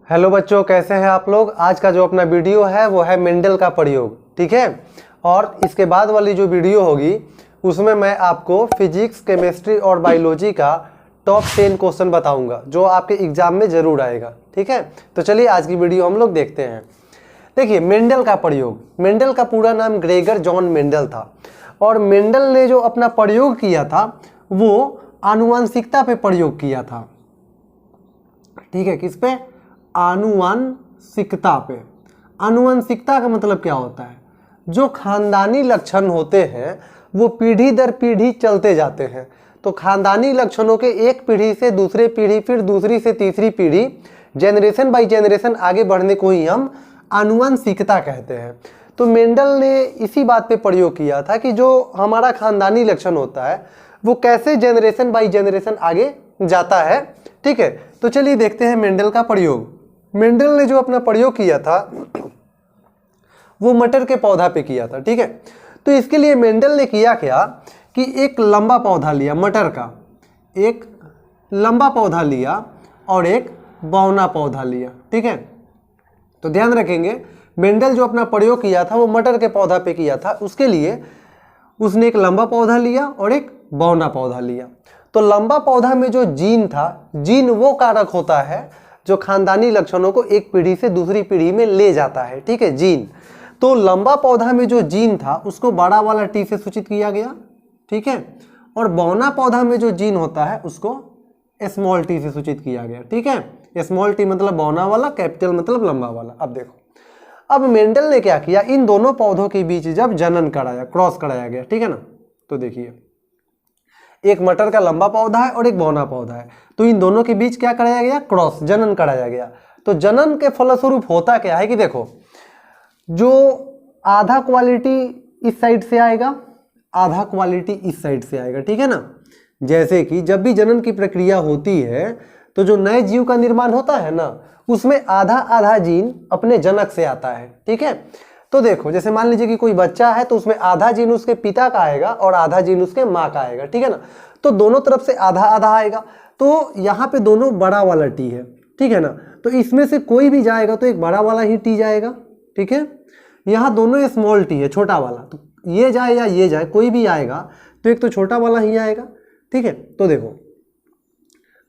Hello बच्चों, कैसे हैं आप लोग। आज का जो अपना वीडियो है वो है मेंडल का प्रयोग, ठीक है। और इसके बाद वाली जो वीडियो होगी उसमें मैं आपको फिजिक्स, केमिस्ट्री और बायोलॉजी का टॉप 10 क्वेश्चन बताऊंगा जो आपके एग्जाम में जरूर आएगा, ठीक है। तो चलिए आज की वीडियो हम लोग देखते हैं। देखिए, मेंडल का प्रयोग, मेंडल का पूरा नाम ग्रेगर जॉन मेंडल था। और मेंडल ने जो अपना प्रयोग किया था वो आनुवंशिकता पे प्रयोग किया था, ठीक है। किस पे? आनुवंशिकता पे। आनुवंशिकता का मतलब क्या होता है? जो खानदानी लक्षण होते हैं वो पीढ़ी दर पीढ़ी चलते जाते हैं। तो खानदानी लक्षणों के एक पीढ़ी से दूसरे पीढ़ी, फिर दूसरी से तीसरी पीढ़ी, जनरेशन बाय जनरेशन आगे बढ़ने को ही हम आनुवंशिकता कहते हैं। तो मेंडल ने इसी बात पे प्रयोग किया था कि जो हमारा खानदानी लक्षण होता है वो कैसे जनरेशन बाय जनरेशन आगे जाता है, ठीक है। तो चलिए देखते हैं मेंडल का प्रयोग। मेंडल ने जो अपना प्रयोग किया था वो मटर के पौधा पे किया था, ठीक है। तो इसके लिए मेंडल ने किया क्या कि एक लंबा पौधा लिया, मटर का एक लंबा पौधा लिया और एक बौना पौधा लिया, ठीक है। तो ध्यान रखेंगे, मेंडल जो अपना प्रयोग किया था वो मटर के पौधा पे किया था। उसके लिए उसने एक लंबा पौधा लिया और एक बौना पौधा लिया। तो लंबा पौधा में जो जीन था, जीन वो कारक होता है जो खानदानी लक्षणों को एक पीढ़ी से दूसरी पीढ़ी में ले जाता है, ठीक है, जीन। तो लंबा पौधा में जो जीन था उसको बड़ा वाला टी से सूचित किया गया, ठीक है। और बौना पौधा में जो जीन होता है उसको स्मॉल टी से सूचित किया गया, ठीक है। स्मॉल टी मतलब बौना वाला, कैपिटल मतलब लंबा वाला। अब देखो, अब मेंडल ने क्या किया, इन दोनों पौधों के बीच जब जनन कराया, क्रॉस कराया गया, ठीक है ना। तो देखिए, एक मटर का लंबा पौधा है और एक बौना पौधा है, तो इन दोनों के बीच क्या कराया गया, क्रॉस, जनन कराया गया। तो जनन के फलस्वरूप होता क्या है कि देखो, जो आधा क्वालिटी इस साइड से आएगा, आधा क्वालिटी इस साइड से आएगा, ठीक है ना। जैसे कि जब भी जनन की प्रक्रिया होती है तो जो नए जीव का निर्माण होता है ना, उसमें आधा आधा जीन अपने जनक से आता है, ठीक है। तो देखो, जैसे मान लीजिए कि कोई बच्चा है तो उसमें आधा जीन उसके पिता का आएगा और आधा जीन उसके माँ का आएगा, ठीक है ना। तो दोनों तरफ से आधा आधा आएगा। तो यहाँ पे दोनों बड़ा वाला टी है, ठीक है ना। तो इसमें से कोई भी जाएगा तो एक बड़ा वाला ही टी जाएगा, ठीक है। यहाँ दोनों स्मॉल टी है, छोटा वाला, तो ये जाए या ये जाए, कोई भी आएगा तो एक तो छोटा वाला ही आएगा, ठीक है। तो देखो,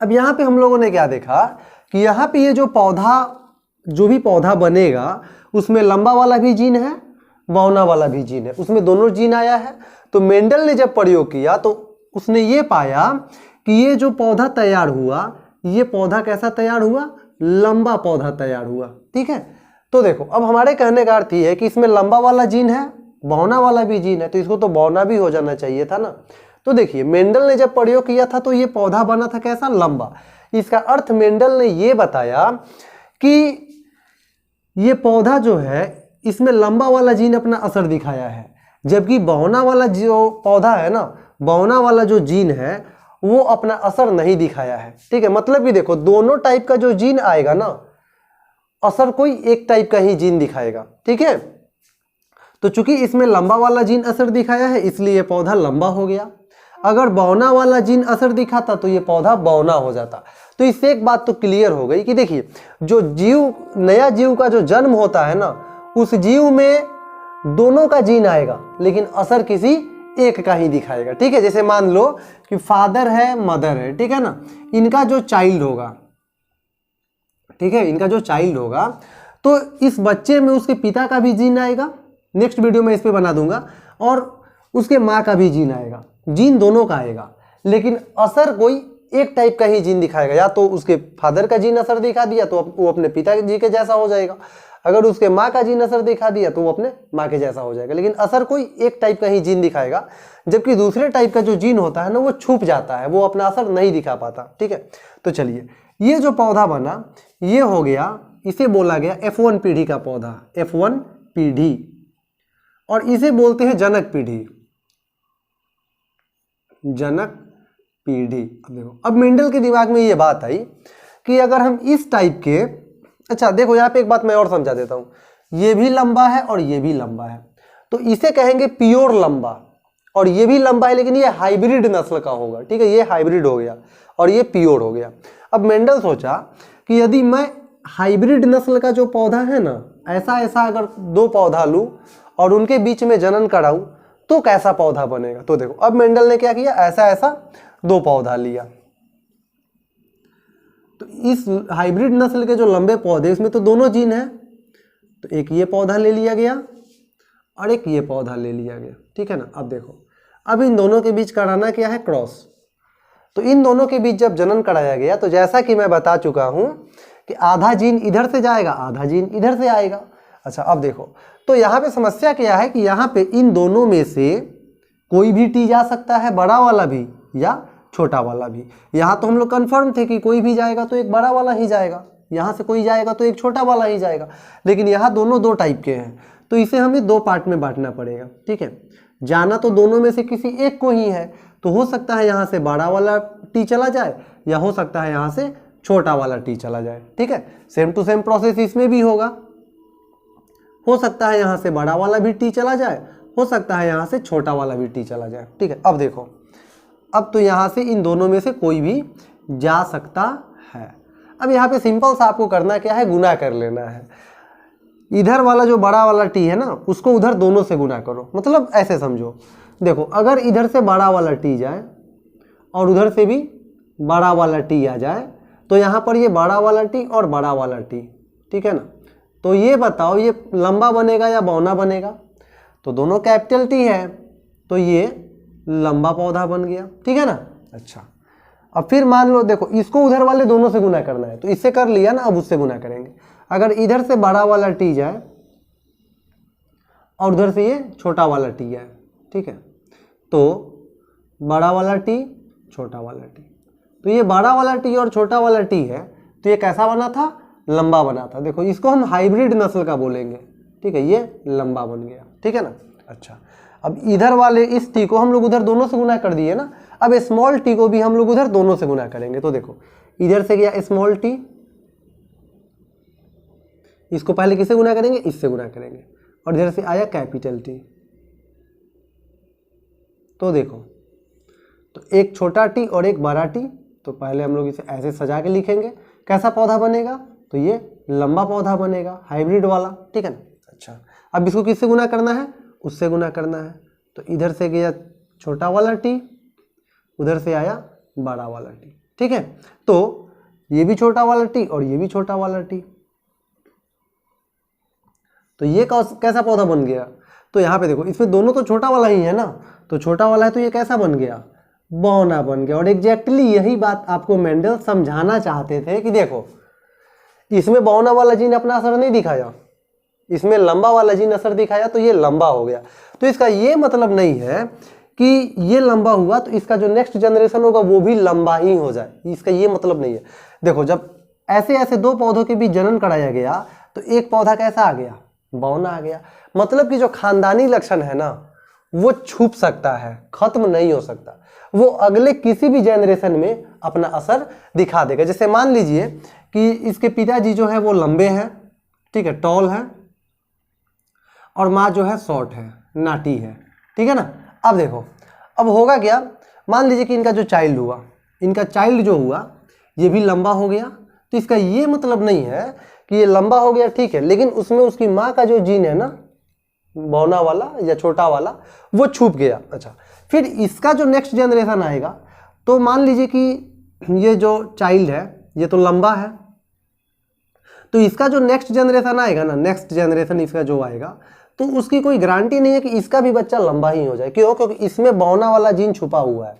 अब यहाँ पे हम लोगों ने क्या देखा कि यहाँ पे ये जो पौधा, जो भी पौधा बनेगा उसमें लंबा वाला भी जीन है, बौना वाला भी जीन है, उसमें दोनों जीन आया है। तो मेंडल ने जब प्रयोग किया तो उसने ये पाया कि ये जो पौधा तैयार हुआ, ये पौधा कैसा तैयार हुआ, लंबा पौधा तैयार हुआ, ठीक है। तो देखो, अब हमारे कहने का अर्थ ये है कि इसमें लंबा वाला जीन है, बौना वाला भी जीन है, तो इसको तो बौना भी हो जाना चाहिए था ना। तो देखिए, मेंडल ने जब प्रयोग किया था तो ये पौधा बना था कैसा, लंबा। इसका अर्थ मेंडल ने ये बताया कि ये पौधा जो है इसमें लंबा वाला जीन अपना असर दिखाया है, जबकि बौना वाला जो पौधा है ना, बौना वाला जो जीन है वो अपना असर नहीं दिखाया है, ठीक है। मतलब कि देखो, दोनों टाइप का जो जीन आएगा ना, असर कोई एक टाइप का ही जीन दिखाएगा, ठीक है। तो चूंकि इसमें लंबा वाला जीन असर दिखाया है इसलिए ये पौधा लंबा हो गया। अगर बौना वाला जीन असर दिखाता तो ये पौधा बौना हो जाता। तो इससे एक बात तो क्लियर हो गई कि देखिए, जो जीव, नया जीव का जो जन्म होता है ना, उस जीव में दोनों का जीन आएगा लेकिन असर किसी एक का ही दिखाएगा, ठीक है। जैसे मान लो कि फादर है, मदर है, ठीक है ना, इनका जो चाइल्ड होगा, ठीक है, इनका जो चाइल्ड होगा तो इस बच्चे में उसके पिता का भी जीन आएगा, नेक्स्ट वीडियो में इस पे बना दूंगा, और उसके माँ का भी जीन आएगा, जीन दोनों का आएगा, लेकिन असर कोई एक टाइप का ही जीन दिखाएगा। या तो उसके फादर का जीन असर दिखा दिया तो वो अपने पिताजी के जैसा हो जाएगा, अगर उसके माँ का जीन असर दिखा दिया तो वो अपने माँ के जैसा हो जाएगा, लेकिन असर कोई एक टाइप का ही जीन दिखाएगा। जबकि दूसरे टाइप का जो जीन होता है ना, वो छुप जाता है, वो अपना असर नहीं दिखा पाता, ठीक है। तो चलिए, ये जो पौधा बना ये हो गया, इसे बोला गया F1 पीढ़ी का पौधा, F1 पीढ़ी, और इसे बोलते हैं जनक पीढ़ी, जनक पीढ़ी। अब देखो, अब मेंडल के दिमाग में ये बात आई कि अगर हम इस टाइप के, अच्छा देखो यहाँ पे एक बात मैं और समझा देता हूँ, ये भी लंबा है और ये भी लंबा है, तो इसे कहेंगे प्योर लंबा, और ये भी लंबा है लेकिन ये हाइब्रिड नस्ल का होगा, ठीक है, ये हाइब्रिड हो गया और ये प्योर हो गया। अब मेंडल सोचा कि यदि मैं हाइब्रिड नस्ल का जो पौधा है ना, ऐसा ऐसा अगर दो पौधा लूं और उनके बीच में जनन कराऊं तो कैसा पौधा बनेगा। तो देखो अब मेंडल ने क्या किया, ऐसा ऐसा दो पौधा लिया, तो इस हाइब्रिड नस्ल के जो लंबे पौधे इसमें तो दोनों जीन है, तो एक ये पौधा ले लिया गया और एक ये पौधा ले लिया गया, ठीक है ना। अब देखो अब इन दोनों के बीच कराना क्या है, क्रॉस। तो इन दोनों के बीच जब जनन कराया गया तो जैसा कि मैं बता चुका हूं कि आधा जीन इधर से जाएगा, आधा जीन इधर से आएगा। अच्छा अब देखो, तो यहाँ पे समस्या क्या है कि यहाँ पे इन दोनों में से कोई भी टी जा सकता है, बड़ा वाला भी या छोटा वाला भी। यहाँ तो हम लोग कन्फर्म थे कि कोई भी जाएगा तो एक बड़ा वाला ही जाएगा, यहाँ से कोई जाएगा तो एक छोटा वाला ही जाएगा, लेकिन यहाँ दोनों दो टाइप के हैं, तो इसे हमें दो पार्ट में बांटना पड़ेगा, ठीक है। जाना तो दोनों में से किसी एक को ही है, तो हो सकता है यहाँ से बड़ा वाला टी चला जाए या हो सकता है यहाँ से छोटा वाला टी चला जाए, ठीक है। सेम टू सेम प्रोसेस इसमें भी होगा, हो सकता है यहाँ से बड़ा वाला भी टी चला जाए, हो सकता है यहाँ से छोटा वाला भी टी चला जाए, ठीक है। अब देखो, अब तो यहाँ से इन दोनों में से कोई भी जा सकता है। अब यहाँ पे सिंपल सा आपको करना क्या है, गुना कर लेना है। इधर वाला जो बड़ा वाला टी है ना, उसको उधर दोनों से गुना करो, मतलब ऐसे समझो, देखो अगर इधर से बड़ा वाला टी जाए और उधर से भी बड़ा वाला टी आ जाए तो यहाँ पर ये बड़ा वाला टी और बड़ा वाला टी, ठीक है ना। तो ये बताओ ये लंबा बनेगा या बौना बनेगा, तो दोनों कैपिटल टी है तो ये लंबा पौधा बन गया, ठीक है ना। अच्छा अब फिर मान लो, देखो इसको उधर वाले दोनों से गुना करना है, तो इससे कर लिया ना, अब उससे गुना करेंगे। अगर इधर से बड़ा वाला टी जाए और उधर से ये छोटा वाला टी जाए, ठीक है, तो बड़ा वाला टी छोटा वाला टी, तो ये बड़ा वाला टी और छोटा वाला टी है, तो ये कैसा बना था, लंबा बना था। देखो इसको हम हाइब्रिड नस्ल का बोलेंगे, ठीक है, ये लंबा बन गया, ठीक है ना। अच्छा अब इधर वाले इस टी को हम लोग उधर दोनों से गुना कर दिए ना, अब स्मॉल टी को भी हम लोग उधर दोनों से गुना करेंगे। तो देखो इधर से गया स्मॉल टी, इसको पहले किससे गुना करेंगे, इससे गुना करेंगे, और इधर से आया कैपिटल टी। तो देखो तो एक छोटा टी और एक बड़ा टी, तो पहले हम लोग इसे ऐसे सजा के लिखेंगे, कैसा पौधा बनेगा, तो ये लंबा पौधा बनेगा, हाइब्रिड वाला, ठीक है ना। अच्छा अब इसको किससे गुना करना है, उससे गुना करना है, तो इधर से गया छोटा वाला टी, उधर से आया बड़ा वाला टी, ठीक है। तो ये भी छोटा वाला टी और ये भी छोटा वाला टी, तो ये कैसा पौधा बन गया। तो यहाँ पे देखो इसमें दोनों तो छोटा वाला ही है ना, तो छोटा वाला है तो ये कैसा बन गया, बौना बन गया। और एग्जैक्टली यही बात आपको मेंडल समझाना चाहते थे कि देखो इसमें बौना वाला जीन अपना असर नहीं दिखाया, इसमें लंबा वाला जीन असर दिखाया, तो ये लंबा हो गया। तो इसका ये मतलब नहीं है कि ये लंबा हुआ तो इसका जो नेक्स्ट जनरेशन होगा वो भी लंबा ही हो जाए, इसका ये मतलब नहीं है। देखो जब ऐसे ऐसे दो पौधों के बीच जनन कराया गया तो एक पौधा कैसा आ गया, बौना आ गया। मतलब कि जो खानदानी लक्षण है ना वो छुप सकता है, खत्म नहीं हो सकता, वो अगले किसी भी जनरेशन में अपना असर दिखा देगा। जैसे मान लीजिए कि इसके पिताजी जो है वो लंबे हैं, ठीक है, टॉल है, और माँ जो है शॉर्ट है, नाटी है, ठीक है ना। अब देखो अब होगा क्या, मान लीजिए कि इनका जो चाइल्ड हुआ, इनका चाइल्ड जो हुआ ये भी लंबा हो गया, तो इसका ये मतलब नहीं है कि ये लंबा हो गया, ठीक है, लेकिन उसमें उसकी माँ का जो जीन है ना, बौना वाला या छोटा वाला, वो छुप गया। अच्छा फिर इसका जो नेक्स्ट जनरेशन आएगा, तो मान लीजिए कि ये जो चाइल्ड है ये तो लंबा है, तो इसका जो नेक्स्ट जनरेशन आएगा ना, नेक्स्ट जनरेशन इसका जो आएगा, तो उसकी कोई गारंटी नहीं है कि इसका भी बच्चा लंबा ही हो जाए। क्यों, क्योंकि इसमें बौना वाला जीन छुपा हुआ है,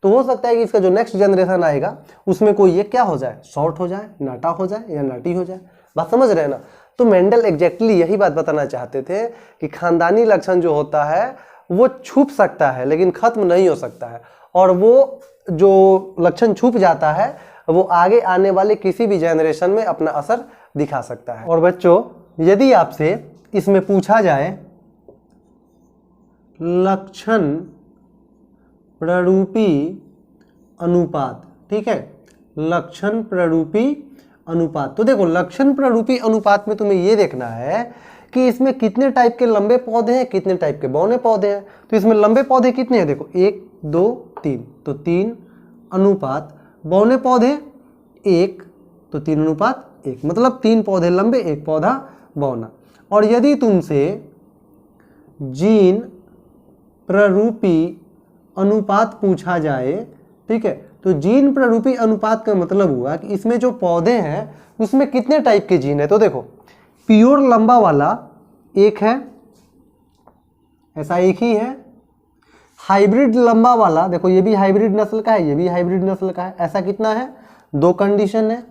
तो हो सकता है कि इसका जो नेक्स्ट जनरेशन आएगा उसमें कोई ये क्या हो जाए, शॉर्ट हो जाए, नाटा हो जाए या नाटी हो जाए। बात समझ रहे हैं ना। तो मेंडल एग्जैक्टली यही बात बताना चाहते थे कि खानदानी लक्षण जो होता है वो छुप सकता है लेकिन खत्म नहीं हो सकता है, और वो जो लक्षण छुप जाता है वो आगे आने वाले किसी भी जनरेशन में अपना असर दिखा सकता है। और बच्चों यदि आपसे इसमें पूछा जाए लक्षण प्ररूपी अनुपात, ठीक है, लक्षण प्ररूपी अनुपात, तो देखो लक्षण प्ररूपी अनुपात में तुम्हें ये देखना है कि इसमें कितने टाइप के लंबे पौधे हैं, कितने टाइप के बौने पौधे हैं। तो इसमें लंबे पौधे कितने हैं, देखो 1 2 3, तो 3 अनुपात, बौने पौधे 1, तो 3 अनुपात 1, मतलब 3 पौधे लंबे 1 पौधा बौना। और यदि तुमसे जीन प्ररूपी अनुपात पूछा जाए, ठीक है, तो जीन प्ररूपी अनुपात का मतलब हुआ कि इसमें जो पौधे हैं उसमें कितने टाइप के जीन है। तो देखो प्योर लंबा वाला एक है, ऐसा एक ही है। हाइब्रिड लंबा वाला, देखो ये भी हाइब्रिड नस्ल का है, ये भी हाइब्रिड नस्ल का है, ऐसा कितना है, 2 कंडीशन है।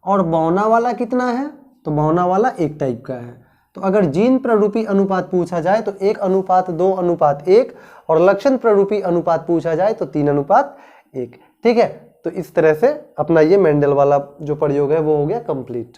और बौना वाला कितना है, तो बौना वाला 1 टाइप का है। तो अगर जीन प्ररूपी अनुपात पूछा जाए तो 1 अनुपात 2 अनुपात 1, और लक्षण प्ररूपी अनुपात पूछा जाए तो 3 अनुपात 1। ठीक है, तो इस तरह से अपना ये मेंडल वाला जो प्रयोग है वो हो गया कंप्लीट।